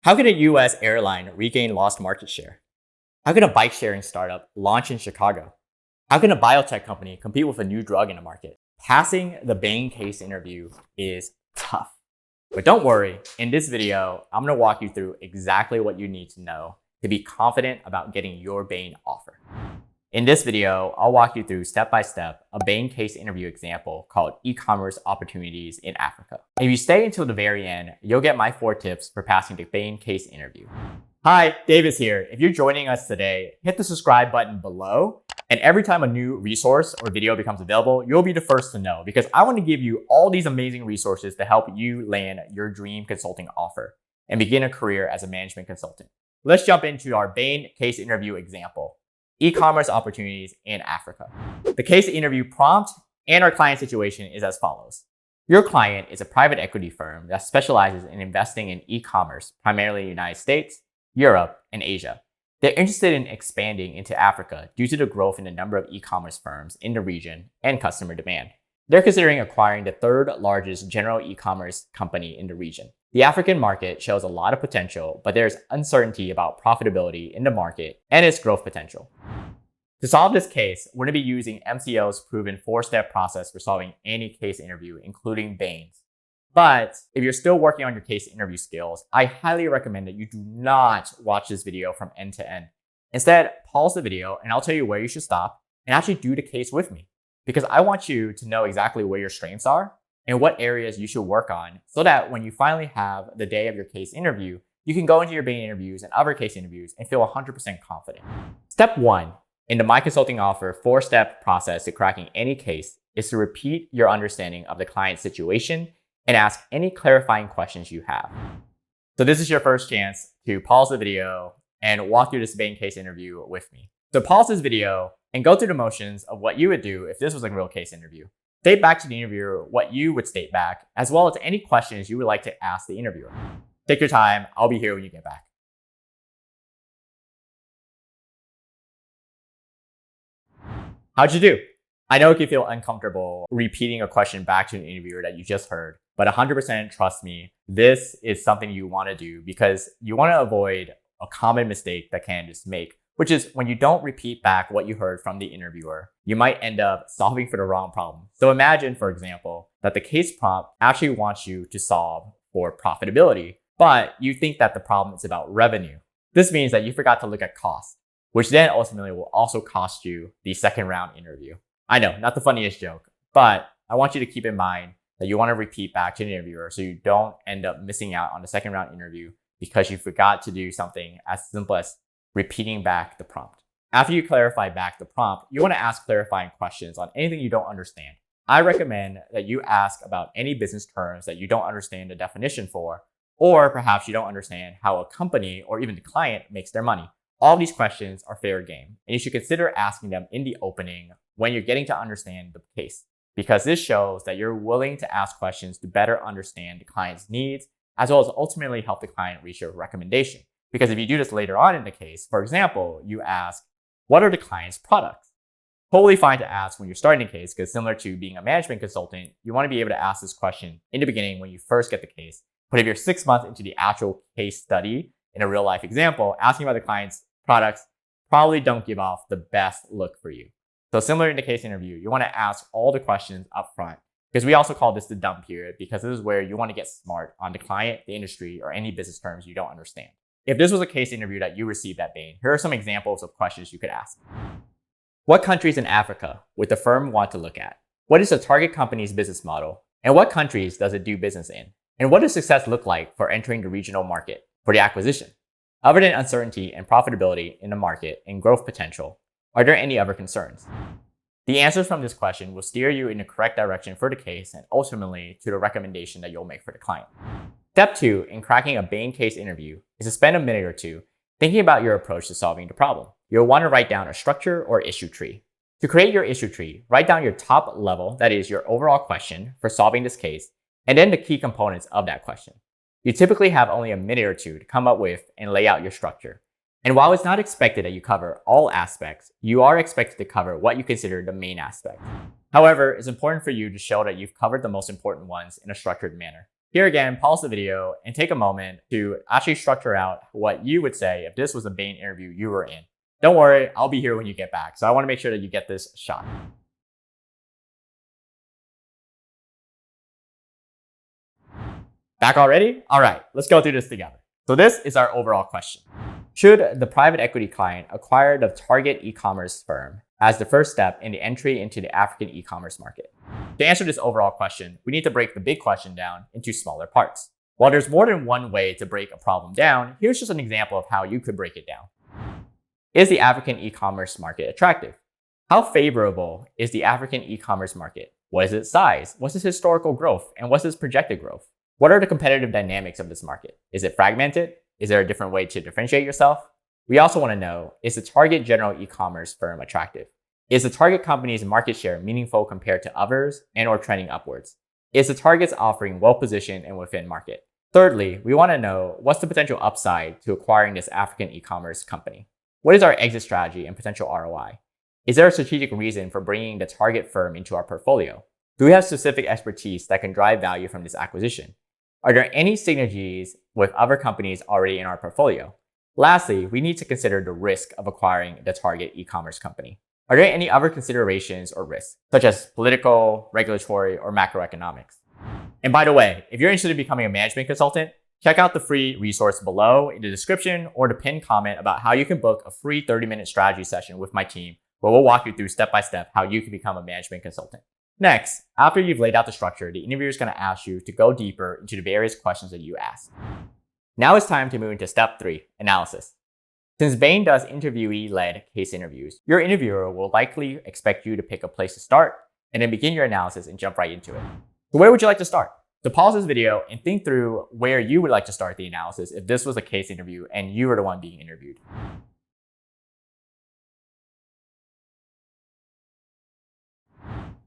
How can a US airline regain lost market share? How can a bike sharing startup launch in Chicago? How can a biotech company compete with a new drug in the market? Passing the Bain case interview is tough. But don't worry, in this video, I'm going to walk you through exactly what you need to know to be confident about getting your Bain offer. In this video, I'll walk you through step-by-step a Bain case interview example called e-commerce opportunities in Africa. If you stay until the very end, you'll get my 4 tips for passing the Bain case interview. Hi, Davis here. If you're joining us today, hit the subscribe button below. And every time a new resource or video becomes available, you'll be the first to know because I want to give you all these amazing resources to help you land your dream consulting offer and begin a career as a management consultant. Let's jump into our Bain case interview example. E-commerce opportunities in Africa. The case interview prompt and our client situation is as follows. Your client is a private equity firm that specializes in investing in e-commerce, primarily in the United States, Europe, and Asia. They're interested in expanding into Africa due to the growth in the number of e-commerce firms in the region and customer demand. They're considering acquiring the 3rd largest general e-commerce company in the region. The African market shows a lot of potential, but there's uncertainty about profitability in the market and its growth potential. To solve this case, we're going to be using MCO's proven 4-step process for solving any case interview, including Bain's. But if you're still working on your case interview skills, I highly recommend that you do not watch this video from end to end. Instead, pause the video and I'll tell you where you should stop and actually do the case with me. Because I want you to know exactly where your strengths are and what areas you should work on so that when you finally have the day of your case interview, you can go into your Bain interviews and other case interviews and feel 100% confident. Step 1 in the My Consulting Offer 4-step process to cracking any case is to repeat your understanding of the client's situation and ask any clarifying questions you have. So this is your first chance to pause the video and walk through this Bain case interview with me. So pause this video and go through the motions of what you would do if this was a real case interview. State back to the interviewer what you would state back, as well as any questions you would like to ask the interviewer. Take your time. I'll be here when you get back. How'd you do? I know it can feel uncomfortable repeating a question back to an interviewer that you just heard, but 100% trust me, this is something you want to do because you want to avoid a common mistake that candidates make, which is when you don't repeat back what you heard from the interviewer, you might end up solving for the wrong problem. So imagine, for example, that the case prompt actually wants you to solve for profitability, but you think that the problem is about revenue. This means that you forgot to look at cost, which then ultimately will also cost you the second round interview. I know, not the funniest joke, but I want you to keep in mind that you want to repeat back to the interviewer so you don't end up missing out on the second round interview because you forgot to do something as simple as repeating back the prompt. After you clarify back the prompt, you want to ask clarifying questions on anything you don't understand. I recommend that you ask about any business terms that you don't understand the definition for, or perhaps you don't understand how a company or even the client makes their money. All these questions are fair game, and you should consider asking them in the opening when you're getting to understand the case, because this shows that you're willing to ask questions to better understand the client's needs, as well as ultimately help the client reach your recommendation. Because if you do this later on in the case, for example, you ask, what are the client's products? Totally fine to ask when you're starting a case, because similar to being a management consultant, you want to be able to ask this question in the beginning when you first get the case. But if you're 6 months into the actual case study in a real life example, asking about the client's products probably don't give off the best look for you. So similar in the case interview, you want to ask all the questions up front, because we also call this the dump period, because this is where you want to get smart on the client, the industry, or any business terms you don't understand. If this was a case interview that you received at Bain, here are some examples of questions you could ask. What countries in Africa would the firm want to look at? What is the target company's business model? And what countries does it do business in? And what does success look like for entering the regional market for the acquisition? Other than uncertainty and profitability in the market and growth potential, are there any other concerns? The answers from this question will steer you in the correct direction for the case and ultimately to the recommendation that you'll make for the client. Step 2 in cracking a Bain case interview is to spend a minute or two thinking about your approach to solving the problem. You'll want to write down a structure or issue tree. To create your issue tree, write down your top level, that is your overall question for solving this case, and then the key components of that question. You typically have only a minute or two to come up with and lay out your structure. And while it's not expected that you cover all aspects, you are expected to cover what you consider the main aspect. However, it's important for you to show that you've covered the most important ones in a structured manner. Here again, pause the video and take a moment to actually structure out what you would say if this was a Bain interview you were in. Don't worry, I'll be here when you get back. So I want to make sure that you get this shot. Back already? All right, let's go through this together. So this is our overall question. Should the private equity client acquire the target e-commerce firm as the first step in the entry into the African e-commerce market? To answer this overall question, we need to break the big question down into smaller parts. While there's more than one way to break a problem down, here's just an example of how you could break it down. Is the African e-commerce market attractive? How favorable is the African e-commerce market? What is its size? What's its historical growth? And what's its projected growth? What are the competitive dynamics of this market? Is it fragmented? Is there a different way to differentiate yourself? We also want to know, is the target general e-commerce firm attractive? Is the target company's market share meaningful compared to others and or trending upwards? Is the target's offering well-positioned and within market? Thirdly, we want to know what's the potential upside to acquiring this African e-commerce company? What is our exit strategy and potential ROI? Is there a strategic reason for bringing the target firm into our portfolio? Do we have specific expertise that can drive value from this acquisition? Are there any synergies with other companies already in our portfolio? Lastly, we need to consider the risk of acquiring the target e-commerce company. Are there any other considerations or risks, such as political, regulatory, or macroeconomics? And by the way, if you're interested in becoming a management consultant, check out the free resource below in the description or the pinned comment about how you can book a free 30-minute strategy session with my team, where we'll walk you through step-by-step how you can become a management consultant. Next, after you've laid out the structure, the interviewer is going to ask you to go deeper into the various questions that you ask. Now it's time to move into step 3, analysis. Since Bain does interviewee-led case interviews, your interviewer will likely expect you to pick a place to start and then begin your analysis and jump right into it. So where would you like to start? So pause this video and think through where you would like to start the analysis if this was a case interview and you were the one being interviewed.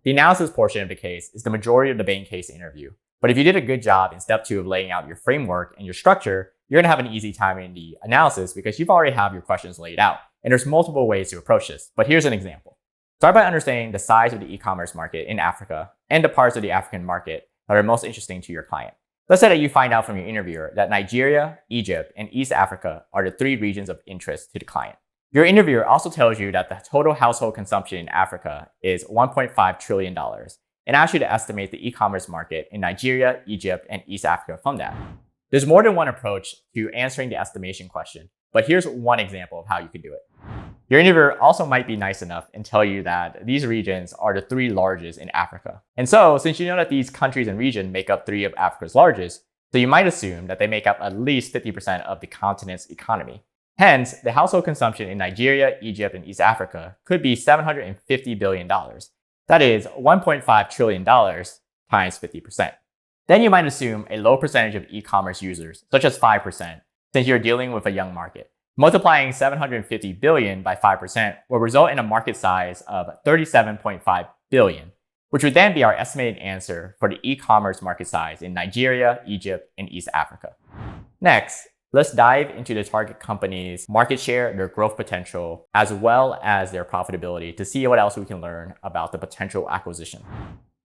The analysis portion of the case is the majority of the Bain case interview. But if you did a good job in step 2 of laying out your framework and your structure, you're going to have an easy time in the analysis because you've already have your questions laid out. And there's multiple ways to approach this. But here's an example. Start by understanding the size of the e-commerce market in Africa and the parts of the African market that are most interesting to your client. Let's say that you find out from your interviewer that Nigeria, Egypt, and East Africa are the 3 regions of interest to the client. Your interviewer also tells you that the total household consumption in Africa is $1.5 trillion and asks you to estimate the e-commerce market in Nigeria, Egypt, and East Africa from that. There's more than one approach to answering the estimation question, but here's one example of how you could do it. Your interviewer also might be nice enough and tell you that these regions are the 3 largest in Africa. And so, since you know that these countries and regions make up 3 of Africa's largest, so you might assume that they make up at least 50% of the continent's economy. Hence, the household consumption in Nigeria, Egypt, and East Africa could be $750 billion. That is $1.5 trillion times 50%. Then you might assume a low percentage of e-commerce users, such as 5%, since you're dealing with a young market. Multiplying 750 billion by 5% will result in a market size of 37.5 billion, which would then be our estimated answer for the e-commerce market size in Nigeria, Egypt, and East Africa. Next, let's dive into the target company's market share, their growth potential, as well as their profitability to see what else we can learn about the potential acquisition.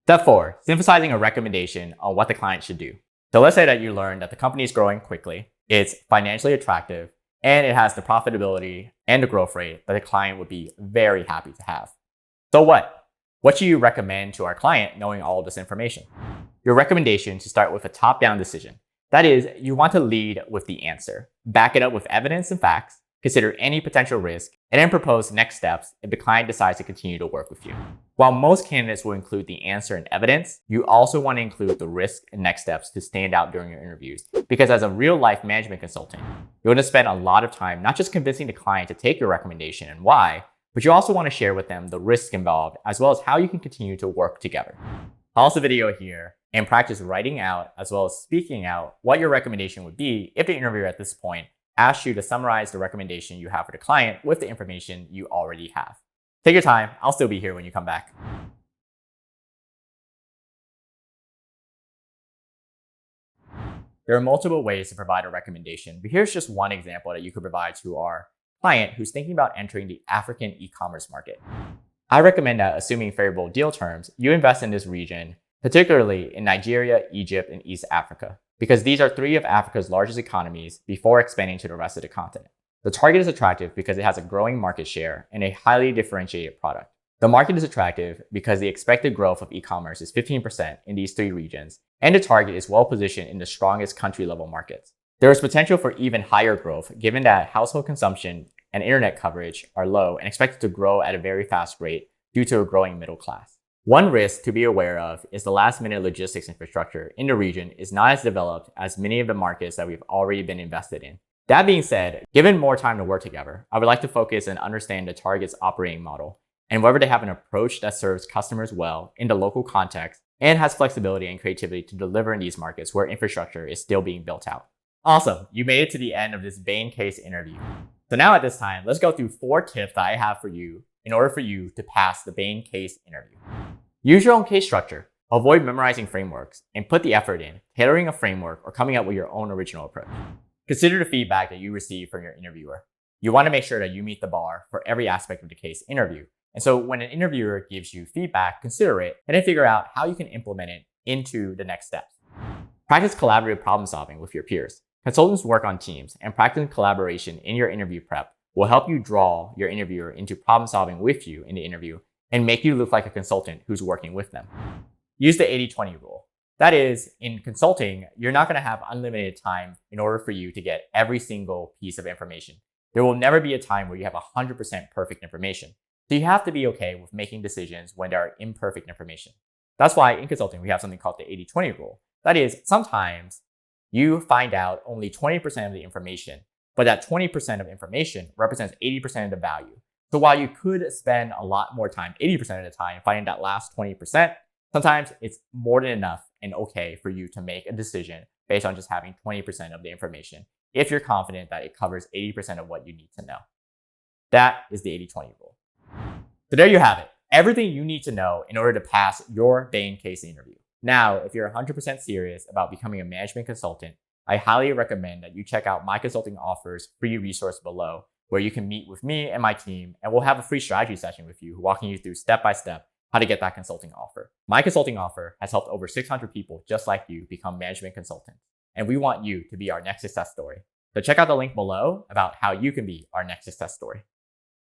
Step 4, synthesizing a recommendation on what the client should do. So let's say that you learned that the company is growing quickly, it's financially attractive, and it has the profitability and the growth rate that the client would be very happy to have. So what? What should you recommend to our client knowing all of this information? Your recommendation should start with a top-down decision. That is, you want to lead with the answer, back it up with evidence and facts, consider any potential risk, and then propose next steps if the client decides to continue to work with you. While most candidates will include the answer and evidence, you also want to include the risk and next steps to stand out during your interviews. Because as a real-life management consultant, you're going to spend a lot of time not just convincing the client to take your recommendation and why, but you also want to share with them the risks involved as well as how you can continue to work together. Pause the video here and practice writing out as well as speaking out what your recommendation would be if the interviewer at this point asks you to summarize the recommendation you have for the client with the information you already have. Take your time. I'll still be here when you come back. There are multiple ways to provide a recommendation, but here's just one example that you could provide to our client who's thinking about entering the African e-commerce market. I recommend that, assuming favorable deal terms, you invest in this region particularly in Nigeria, Egypt, and East Africa, because these are three of Africa's largest economies before expanding to the rest of the continent. The target is attractive because it has a growing market share and a highly differentiated product. The market is attractive because the expected growth of e-commerce is 15% in these three regions, and the target is well positioned in the strongest country-level markets. There is potential for even higher growth given that household consumption and internet coverage are low and expected to grow at a very fast rate due to a growing middle class. One risk to be aware of is the last-minute logistics infrastructure in the region is not as developed as many of the markets that we've already been invested in. That being said, given more time to work together, I would like to focus and understand the target's operating model and whether they have an approach that serves customers well in the local context and has flexibility and creativity to deliver in these markets where infrastructure is still being built out. Awesome, you made it to the end of this Bain Case interview. So now at this time, let's go through 4 tips that I have for you in order for you to pass the Bain Case interview. Use your own case structure. Avoid memorizing frameworks and put the effort in tailoring a framework or coming up with your own original approach. Consider the feedback that you receive from your interviewer. You want to make sure that you meet the bar for every aspect of the case interview. And so when an interviewer gives you feedback, consider it and then figure out how you can implement it into the next steps. Practice collaborative problem solving with your peers. Consultants work on teams, and practicing collaboration in your interview prep will help you draw your interviewer into problem solving with you in the interview and make you look like a consultant who's working with them. Use the 80-20 rule. That is, in consulting, you're not going to have unlimited time in order for you to get every single piece of information. There will never be a time where you have 100% perfect information. So you have to be okay with making decisions when there are imperfect information. That's why in consulting, we have something called the 80-20 rule. That is, sometimes you find out only 20% of the information, but that 20% of information represents 80% of the value. So while you could spend a lot more time, 80% of the time, finding that last 20%, sometimes it's more than enough and okay for you to make a decision based on just having 20% of the information if you're confident that it covers 80% of what you need to know. That is the 80-20 rule. So there you have it. Everything you need to know in order to pass your Bain Case interview. Now, if you're 100% serious about becoming a management consultant, I highly recommend that you check out My Consulting Offers free resource below, where you can meet with me and my team, and we'll have a free strategy session with you, walking you through step-by-step how to get that consulting offer. My Consulting Offer has helped over 600 people just like you become management consultants, and we want you to be our next success story. So check out the link below about how you can be our next success story.